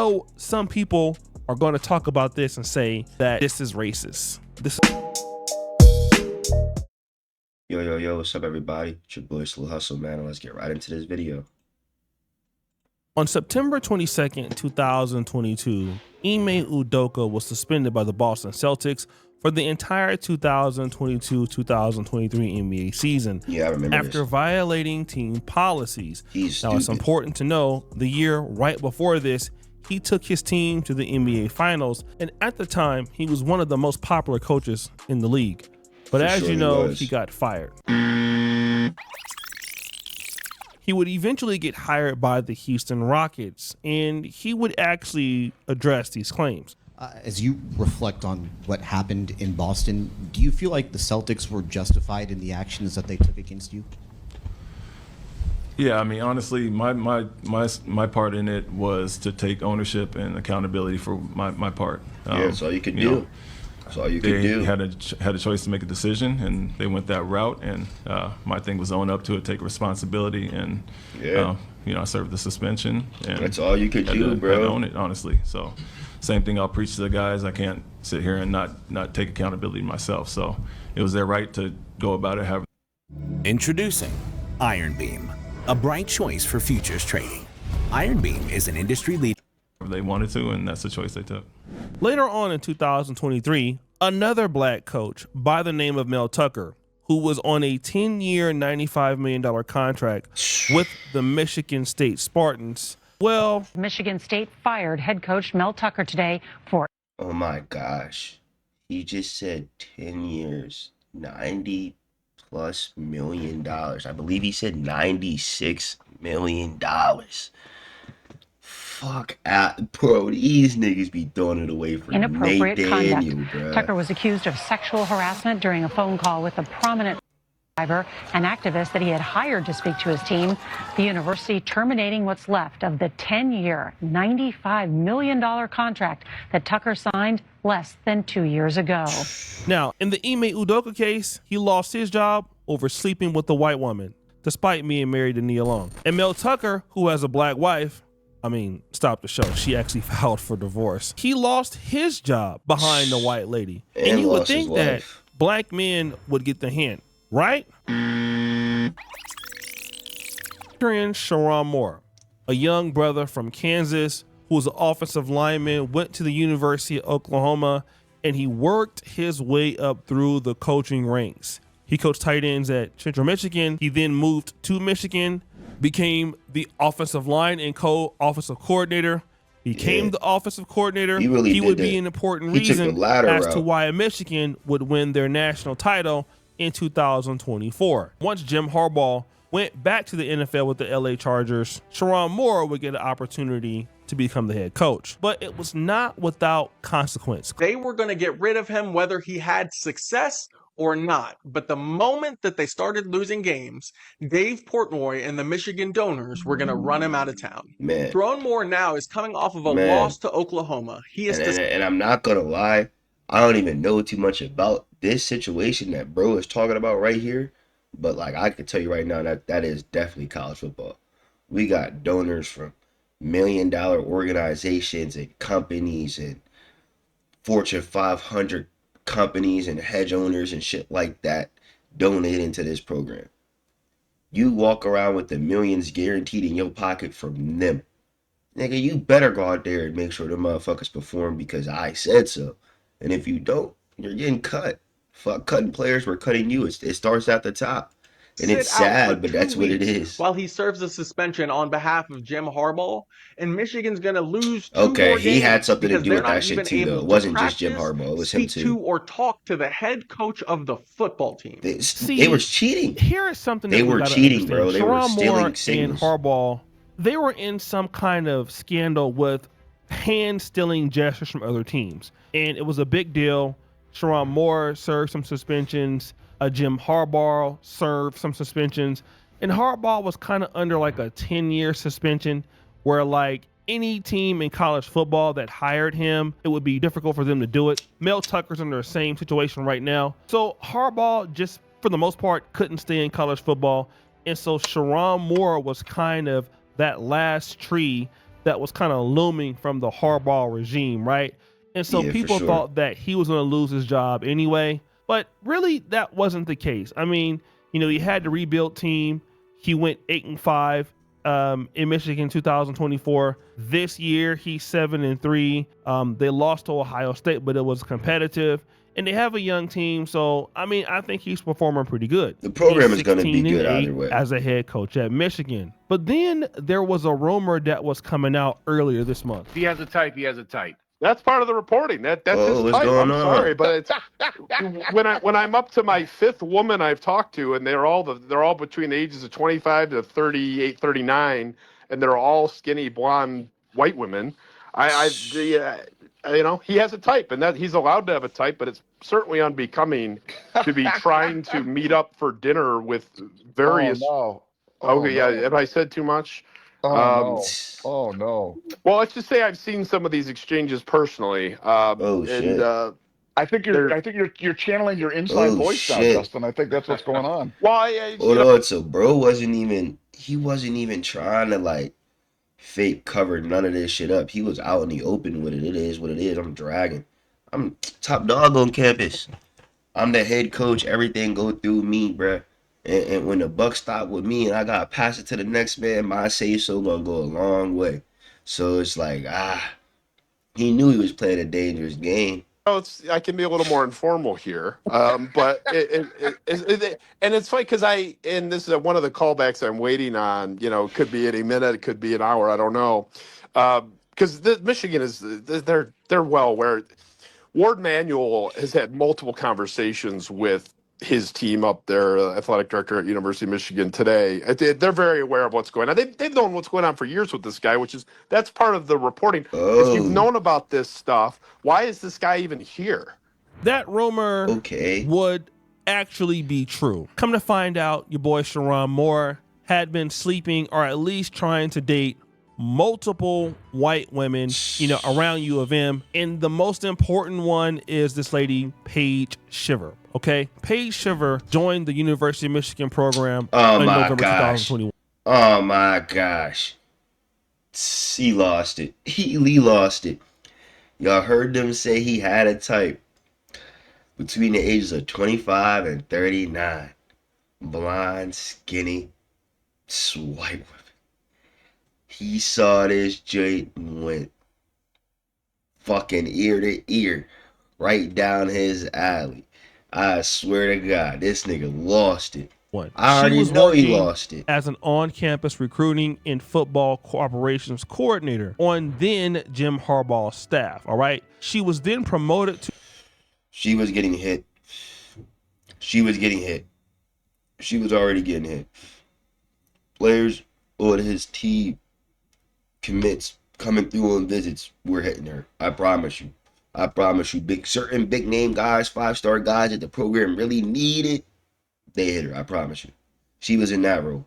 So some people are going to talk about this and say that this is racist. Yo, what's up, everybody? It's your boy Sluu Hustle, man, and let's get right into this video. On September 22nd, 2022, Ime Udoka was suspended by the Boston Celtics for the entire 2022-2023 NBA season. Yeah, I remember after violating team policies. Now, it's important to know the year right before this, he took his team to the NBA Finals, and at the time, he was one of the most popular coaches in the league. But as you know, he got fired. He would eventually get hired by the Houston Rockets, and he would actually address these claims. As you reflect on what happened in Boston, do you feel like the Celtics were justified in the actions that they took against you? Yeah, I mean, honestly, my part in it was to take ownership and accountability for my part. Yeah, that's all you could do. That's all you could do. Had a choice to make a decision, and they went that route. And my thing was own up to it, take responsibility, and I served the suspension. And that's all you could do, bro. Had to own it, honestly. So, same thing I'll preach to the guys. I can't sit here and not take accountability myself. So, it was their right to go about it. Introducing Iron Beam, a bright choice for futures trading. Iron Beam is an industry leader. They wanted to, and that's the choice they took. Later on in 2023, another black coach by the name of Mel Tucker, who was on a 10-year, $95 million contract with the Michigan State Spartans. Well, Michigan State fired head coach Mel Tucker today for... Oh my gosh. He just said 10 years, $90+ million. I believe he said $96 million. Fuck out, bro. These niggas be throwing it away for inappropriate Daniel, conduct. Bro. Tucker was accused of sexual harassment during a phone call with a prominent driver and activist that he had hired to speak to his team. The university terminating what's left of the 10-year, $95 million contract that Tucker signed less than 2 years ago. Now, in the Ime Udoka case, he lost his job over sleeping with a white woman, despite being married to Nia Long. And Mel Tucker, who has a black wife, stop the show. She actually filed for divorce. He lost his job behind the white lady. And you would think that black men would get the hint, right? Sherrone Moore, a young brother from Kansas who was an offensive lineman, went to the University of Oklahoma, and he worked his way up through the coaching ranks. He coached tight ends at Central Michigan. He then moved to Michigan, became the offensive line and co-offensive coordinator, became the offensive coordinator. He would be an important reason as to why Michigan would win their national title in 2024. Once Jim Harbaugh went back to the NFL with the LA Chargers, Sherrone Moore would get an opportunity to become the head coach. But it was not without consequence. They were going to get rid of him whether he had success or not. But the moment that they started losing games, Dave Portnoy and the Michigan Donors were going to run him out of town. Sherrone Moore now is coming off of a loss to Oklahoma. He is and I'm not going to lie, I don't even know too much about this situation that bro is talking about right here. But like I can tell you right now that is definitely college football. We got donors from $1 million organizations and companies and Fortune 500 companies and hedge owners and shit like that donating to this program. You walk around with the millions guaranteed in your pocket from them. Nigga, you better go out there and make sure the motherfuckers perform because I said so. And if you don't, you're getting cut. Fuck cutting players, we're cutting you. It starts at the top. And it's sad, but that's what it is. While he serves a suspension on behalf of Jim Harbaugh, and Michigan's going to lose 2 more games. He had something to do with that shit too, though. It wasn't just Jim Harbaugh. It was him too. To or talk to the head coach of the football team. They were cheating. Here is something they were cheating, bro. They were stealing signals. And Harbaugh, they were in some kind of scandal with hand-stealing gestures from other teams, and it was a big deal. Sherrone Moore served some suspensions. Jim Harbaugh served some suspensions, and Harbaugh was kind of under like a 10-year suspension where like any team in college football that hired him, it would be difficult for them to do it. Mel Tucker's under the same situation right now. So Harbaugh just, for the most part, couldn't stay in college football. And so Sherrone Moore was kind of that last tree that was kind of looming from the Harbaugh regime, right? And so Yeah, for people sure. thought that he was going to lose his job anyway, but really that wasn't the case. I mean, he had to rebuild team. He went 8-5 in Michigan 2024. This year he's 7-3. They lost to Ohio State, but it was competitive. And they have a young team, so I mean, I think he's performing pretty good. The program He's is going to be 16 and good 8 either way. as a head coach at Michigan. But then there was a rumor that was coming out earlier this month. He has a type. He has a type. That's part of the reporting. That's his what's type. going I'm on? sorry, but it's when I'm up to my fifth woman I've talked to, and they're all between the ages of 25 to 38, 39, and they're all skinny blonde white women. He has a type, and that he's allowed to have a type, but it's certainly unbecoming to be trying to meet up for dinner with various. Oh, no. Okay, yeah. Have I said too much? No. Oh no. Well, let's just say I've seen some of these exchanges personally. Shit. I think you're channeling your inside voice now, shit. Justin. I think that's what's going on. Well, Hold on, so bro wasn't even trying to like fake cover none of this shit up. He was out in the open with it. It is what it is. I'm dragging. I'm top dog on campus. I'm the head coach. Everything go through me, bruh. And when the buck stop with me and I gotta pass it to the next man, my say so gonna go a long way. So it's like, he knew he was playing a dangerous game. I can be a little more informal here, but it's funny because this is one of the callbacks I'm waiting on. It could be any minute, it could be an hour, I don't know, because Michigan is they're well aware. Ward Manuel has had multiple conversations with his team up there, athletic director at University of Michigan today. They're very aware of what's going on. They've known what's going on for years with this guy, that's part of the reporting. If you've known about this stuff, why is this guy even here? That rumor would actually be true. Come to find out, your boy Sherrone Moore had been sleeping or at least trying to date multiple white women, around U of M. And the most important one is this lady, Paige Shiver. Okay, Paige Shiver joined the University of Michigan program in November 2021. Oh my gosh. He lost it. He lost it. Y'all heard them say he had a type between the ages of 25 and 39. Blonde, skinny, white women. He saw this joint and went fucking ear to ear right down his alley. I swear to God, this nigga lost it. I already know he lost it. As an on-campus recruiting and football operations coordinator on then Jim Harbaugh's staff, all right? She was then promoted to... She was getting hit. She was already getting hit. Players on his team commits coming through on visits were hitting her. I promise you. Certain big name guys, 5-star guys that the program really needed, they hit her. I promise you. She was in that role.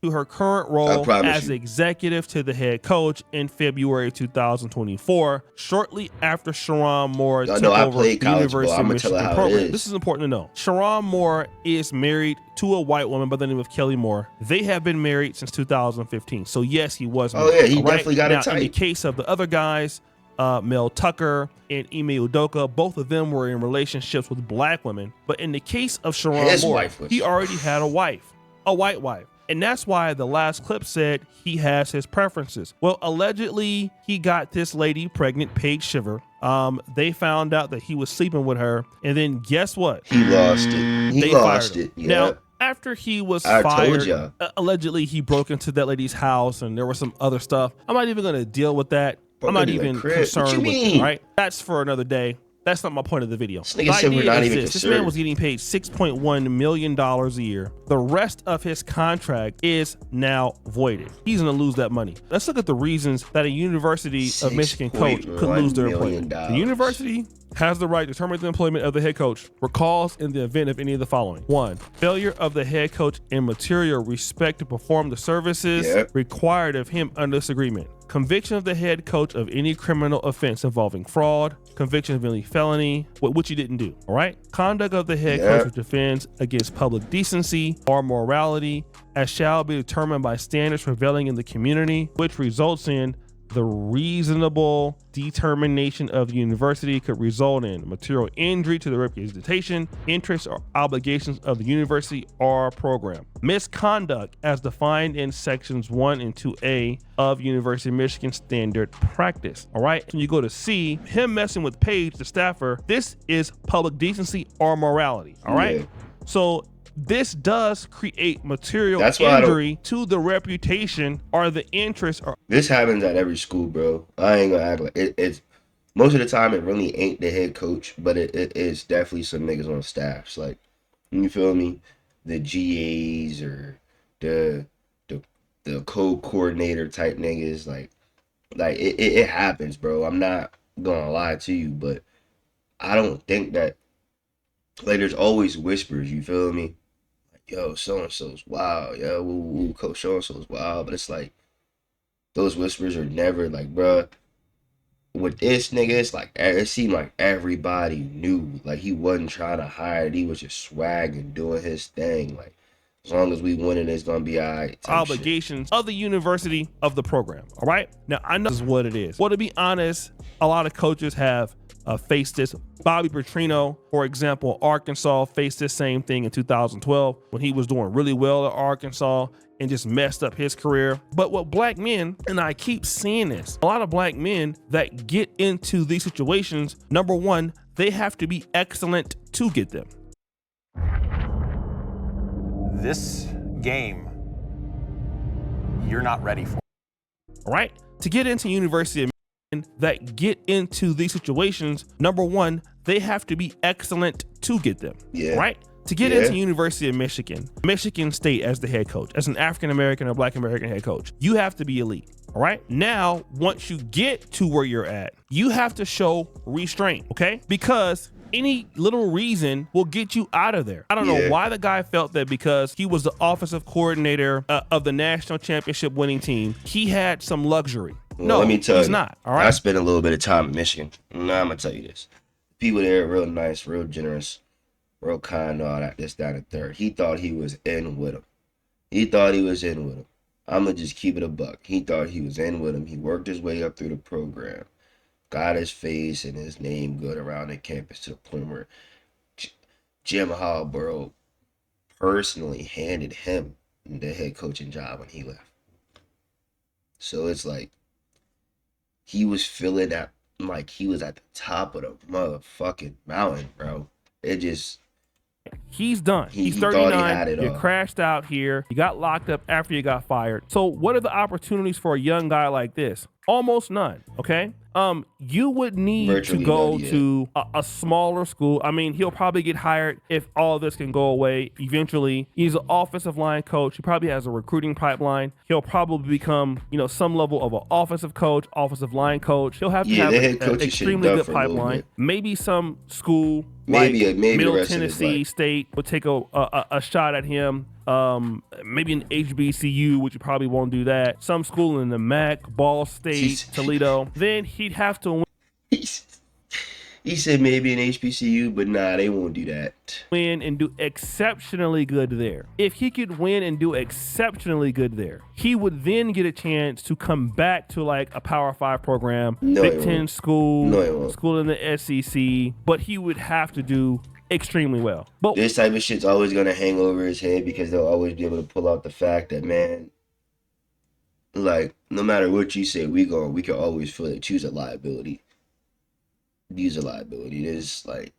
To her current role as executive to the head coach in February 2024, shortly after Sherrone Moore took over the University of Michigan program. This is important to know. Sherrone Moore is married to a white woman by the name of Kelly Moore. They have been married since 2015. So yes, he was married. Oh yeah, he definitely got a type. In the case of the other guys, Mel Tucker and Ime Udoka, both of them were in relationships with black women. But in the case of Sherrone Moore, he already had a wife, a white wife. And that's why the last clip said he has his preferences. Well, allegedly, he got this lady pregnant, Paige Shiver. They found out that he was sleeping with her. And then guess what? He lost it. He lost it. Yeah. Now, after he was fired, allegedly, he broke into that lady's house and there was some other stuff. I'm not even going to deal with that. I'm not even concerned with it, right? That's for another day. That's not my point of the video. This nigga said we're not even concerned. This man was getting paid $6.1 million a year. The rest of his contract is now voided. He's going to lose that money. Let's look at the reasons that a University of Michigan coach could lose their employment. The university has the right to terminate the employment of the head coach for cause in the event of any of the following. 1, failure of the head coach in material respect to perform the services required of him under this agreement. Conviction of the head coach of any criminal offense involving fraud, conviction of any felony, which he didn't do, all right? Conduct of the head coach which offends against public decency or morality, as shall be determined by standards prevailing in the community, which results in The reasonable determination of the university could result in material injury to the reputation, interests, or obligations of the university or program. Misconduct as defined in sections 1 and 2A of University of Michigan standard practice. All right. When you go to C, him messing with Paige, the staffer, this is public decency or morality. All right. So this does create material injury to the reputation or the interest. This happens at every school, bro. I ain't gonna act like it's most of the time it really ain't the head coach, but it is definitely some niggas on staffs. Like, you feel me? The GAs or the co-coordinator type niggas. Like it happens, bro. I'm not gonna lie to you, but I don't think that, like, there's always whispers, you feel me? Yo, so-and-so's wild. Yo, woo, coach so-and-so's wild. But it's like, those whispers are never like, bruh, with this nigga, it's like, it seemed like everybody knew. Like, he wasn't trying to hide. He was just swagging, doing his thing. Like, as long as we winning, it's gonna be all right. Obligations of the university of the program. All right. Now, I know this is what it is. Well, to be honest, a lot of coaches have faced this. Bobby Petrino, for example, Arkansas faced this same thing in 2012 when he was doing really well at Arkansas and just messed up his career. But what black men, and I keep seeing this, a lot of black men that get into these situations, number one, they have to be excellent to get them. This game, you're not ready for. All right. To get into University of Michigan, that get into these situations, number one, they have to be excellent to get them. Yeah. Right. To get into University of Michigan State as the head coach, as an African-American or Black American head coach, you have to be elite. All right. Now, once you get to where you're at, you have to show restraint. Okay. Because any little reason will get you out of there. I don't know why the guy felt that because he was the offensive coordinator of the national championship winning team, he had some luxury. Well, no, let me tell he's you, not. All right. I spent a little bit of time in Michigan. Now I'm gonna tell you this: people there are real nice, real generous, real kind, all that. This, that, and third. He thought he was in with him. I'm gonna just keep it a buck. He thought he was in with him. He worked his way up through the program, got his face and his name good around the campus to the point where Jim Halborough personally handed him the head coaching job when he left. So it's like he was feeling that like he was at the top of the motherfucking mountain, bro. It just... He's done. He's 39. You crashed out here. You got locked up after you got fired. So what are the opportunities for a young guy like this? Almost none. Okay. You would need to go to a smaller school. I mean, he'll probably get hired if all of this can go away eventually. He's an offensive line coach. He probably has a recruiting pipeline. He'll probably become, some level of an offensive coach, offensive line coach. He'll have to have an extremely good pipeline. Maybe some school like Middle Tennessee State would take a shot at him. Maybe an HBCU, which you probably won't do that. Some school in the MAC, Ball State, Toledo. Then he'd have to win. He said maybe an HBCU, but nah, they won't do that. Win and do exceptionally good there. If he could win and do exceptionally good there, he would then get a chance to come back to like a Power 5 program, Big Ten school, school in the SEC, but he would have to do extremely well. But this type of shit's always gonna hang over his head because they'll always be able to pull out the fact that, man, like, no matter what you say, we can always feel it. Choose a liability. Use a liability. It's like,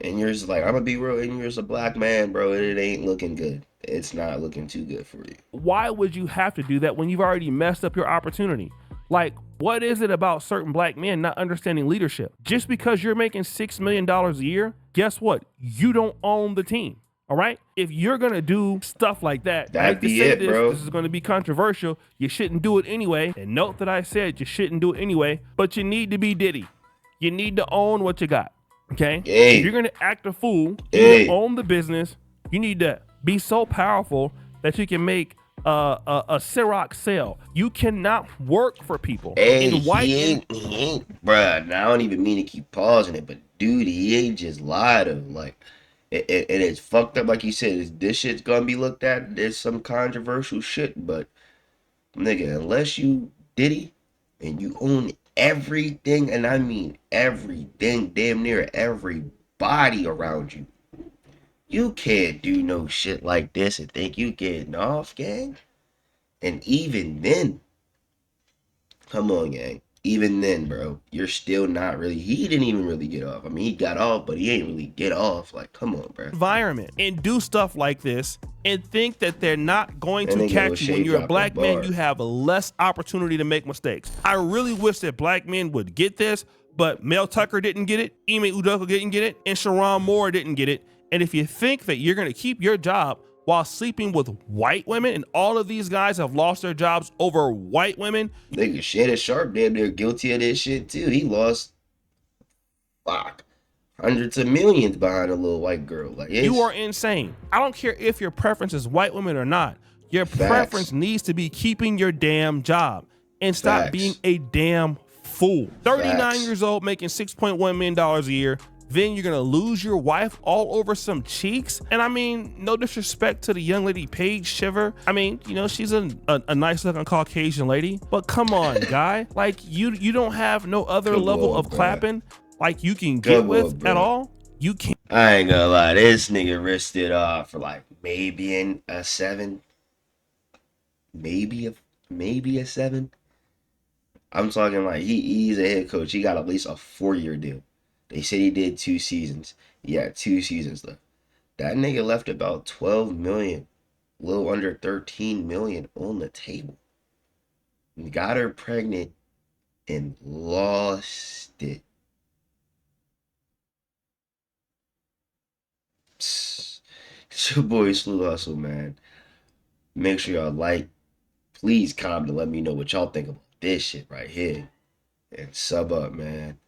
and you're just like, I'm gonna be real, and you're just a black man, bro. It ain't looking good. It's not looking too good for you. Why would you have to do that when you've already messed up your opportunity? Like, what is it about certain black men not understanding leadership? Just because you're making $6 million a year, guess what? You don't own the team. All right. If you're going to do stuff like that, bro. This is going to be controversial. You shouldn't do it anyway. And note that I said you shouldn't do it anyway, but you need to be Diddy. You need to own what you got. Okay. If you're going to act a fool, you own the business. You need to be so powerful that you can make a Ciroc sale. You cannot work for people. He ain't, bruh. Now I don't even mean to keep pausing it, but dude, he ain't just lied to him. Like, and it's fucked up. Like you said, this shit's gonna be looked at. There's some controversial shit, but nigga, unless you Diddy and you own everything, and I mean everything, damn near everybody around you. You can't do no shit like this and think you getting off, gang. And even then, come on, gang. Even then, bro, you're still not really. He didn't even really get off. I mean, he got off, but he ain't really get off. Like, come on, bro. Environment and do stuff like this and think that they're not going to catch you. When you're a black man, you have less opportunity to make mistakes. I really wish that black men would get this, but Mel Tucker didn't get it, Ime Udoka didn't get it, and Sherrone Moore didn't get it. And if you think that you're going to keep your job while sleeping with white women, and all of these guys have lost their jobs over white women. Nigga, Shannon Sharp, damn near guilty of this shit too. He lost, hundreds of millions behind a little white girl. Like, you are insane. I don't care if your preference is white women or not. Your preference needs to be keeping your damn job and stop being a damn fool. 39 years old, making $6.1 million a year. Then you're gonna lose your wife all over some cheeks. And I mean, no disrespect to the young lady Paige Shiver. I mean, you know, she's a nice looking Caucasian lady, but come on, guy. Like, you don't have no other level of clapping like you can get with at all. You can't. I ain't gonna lie, this nigga risked it for like maybe a 7. Maybe a 7. I'm talking like he's a head coach. He got at least a 4-year deal. They said he did 2 seasons. He had 2 seasons left. That nigga left about 12 million, a little under 13 million on the table. He got her pregnant and lost it. It's your boy Sluu Hustle, man. Make sure y'all like, please comment and let me know what y'all think about this shit right here. And sub up, man.